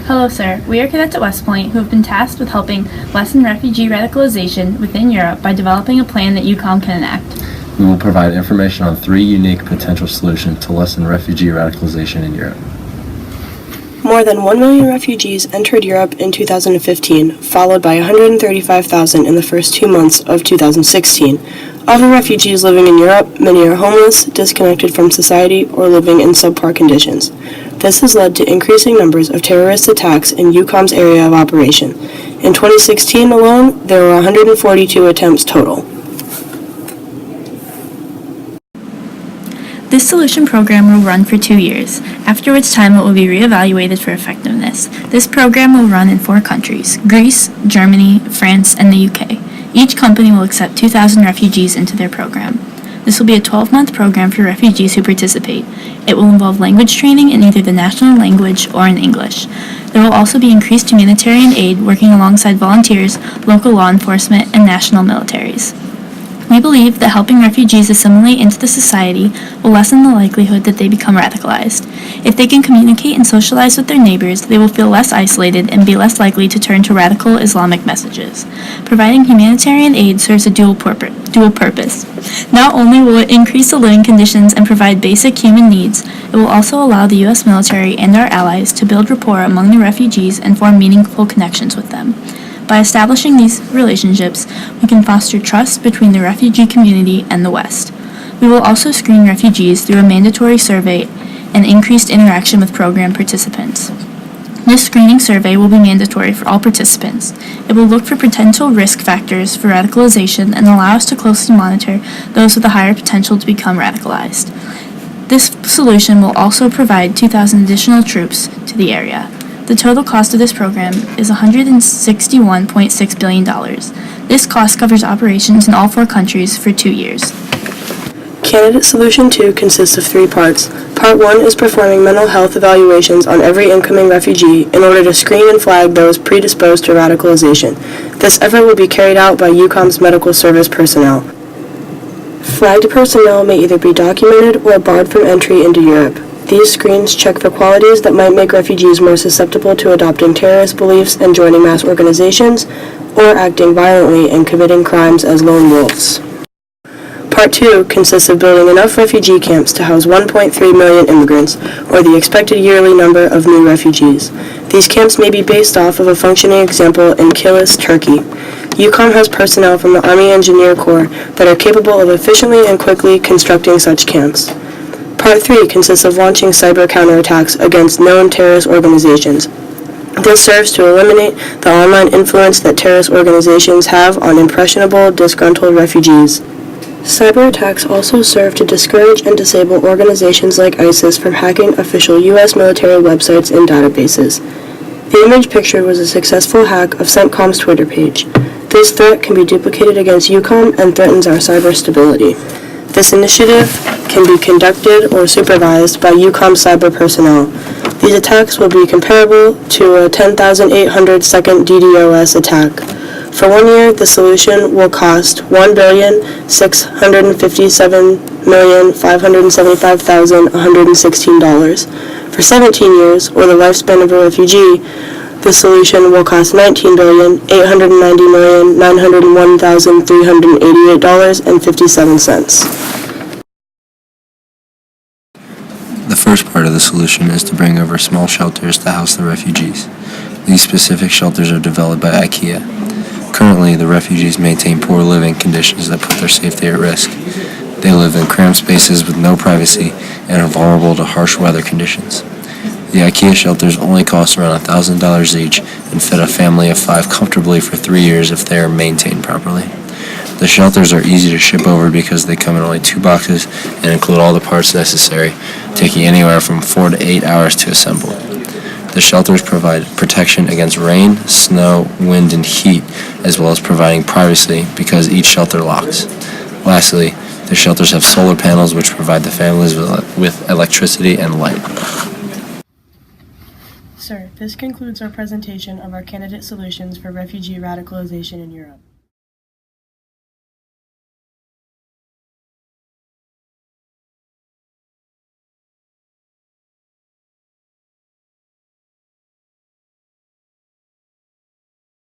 Hello, sir. We are cadets at West Point who have been tasked with helping lessen refugee radicalization within Europe by developing a plan that UCOM can enact. We will provide information on 3 unique potential solutions to lessen refugee radicalization in Europe. More than 1 million refugees entered Europe in 2015, followed by 135,000 in the first 2 months of 2016. Of the refugees living in Europe, many are homeless, disconnected from society, or living in subpar conditions. This has led to increasing numbers of terrorist attacks in UCOM's area of operation. In 2016 alone, there were 142 attempts total. This solution program will run for 2 years, after which time it will be reevaluated for effectiveness. This program will run in 4 countries: Greece, Germany, France, and the UK. Each company will accept 2,000 refugees into their program. This will be a 12-month program for refugees who participate. It will involve language training in either the national language or in English. There will also be increased humanitarian aid working alongside volunteers, local law enforcement, and national militaries. We believe that helping refugees assimilate into the society will lessen the likelihood that they become radicalized. If they can communicate and socialize with their neighbors, they will feel less isolated and be less likely to turn to radical Islamic messages. Providing humanitarian aid serves a dual purpose. Not only will it increase the living conditions and provide basic human needs, it will also allow the U.S. military and our allies to build rapport among the refugees and form meaningful connections with them. By establishing these relationships, we can foster trust between the refugee community and the West. We will also screen refugees through a mandatory survey and increased interaction with program participants. This screening survey will be mandatory for all participants. It will look for potential risk factors for radicalization and allow us to closely monitor those with a higher potential to become radicalized. This solution will also provide 2,000 additional troops to the area. The total cost of this program is $161.6 billion. This cost covers operations in all 4 countries for 2 years. Candidate Solution 2 consists of 3 parts. Part 1 is performing mental health evaluations on every incoming refugee in order to screen and flag those predisposed to radicalization. This effort will be carried out by UCOM's medical service personnel. Flagged personnel may either be documented or barred from entry into Europe. These screens check for qualities that might make refugees more susceptible to adopting terrorist beliefs and joining mass organizations, or acting violently and committing crimes as lone wolves. Part 2 consists of building enough refugee camps to house 1.3 million immigrants, or the expected yearly number of new refugees. These camps may be based off of a functioning example in Kilis, Turkey. UCOM has personnel from the Army Engineer Corps that are capable of efficiently and quickly constructing such camps. Part 3 consists of launching cyber counterattacks against known terrorist organizations. This serves to eliminate the online influence that terrorist organizations have on impressionable, disgruntled refugees. Cyber attacks also serve to discourage and disable organizations like ISIS from hacking official U.S. military websites and databases. The image pictured was a successful hack of CENTCOM's Twitter page. This threat can be duplicated against UCOM and threatens our cyber stability. This initiative can be conducted or supervised by UCOM cyber personnel. These attacks will be comparable to a 10,800 second DDoS attack. For 1 year, the solution will cost $1,657,575,116. For 17 years, or the lifespan of a refugee, the solution will cost $19,890,901,388.57. The first part of the solution is to bring over small shelters to house the refugees. These specific shelters are developed by IKEA. Currently, the refugees maintain poor living conditions that put their safety at risk. They live in cramped spaces with no privacy and are vulnerable to harsh weather conditions. The IKEA shelters only cost around $1,000 each and fit a family of 5 comfortably for 3 years if they are maintained properly. The shelters are easy to ship over because they come in only 2 boxes and include all the parts necessary, taking anywhere from 4 to 8 hours to assemble. The shelters provide protection against rain, snow, wind, and heat, as well as providing privacy because each shelter locks. Lastly, the shelters have solar panels which provide the families with electricity and light. Sir, this concludes our presentation of our candidate solutions for refugee radicalization in Europe.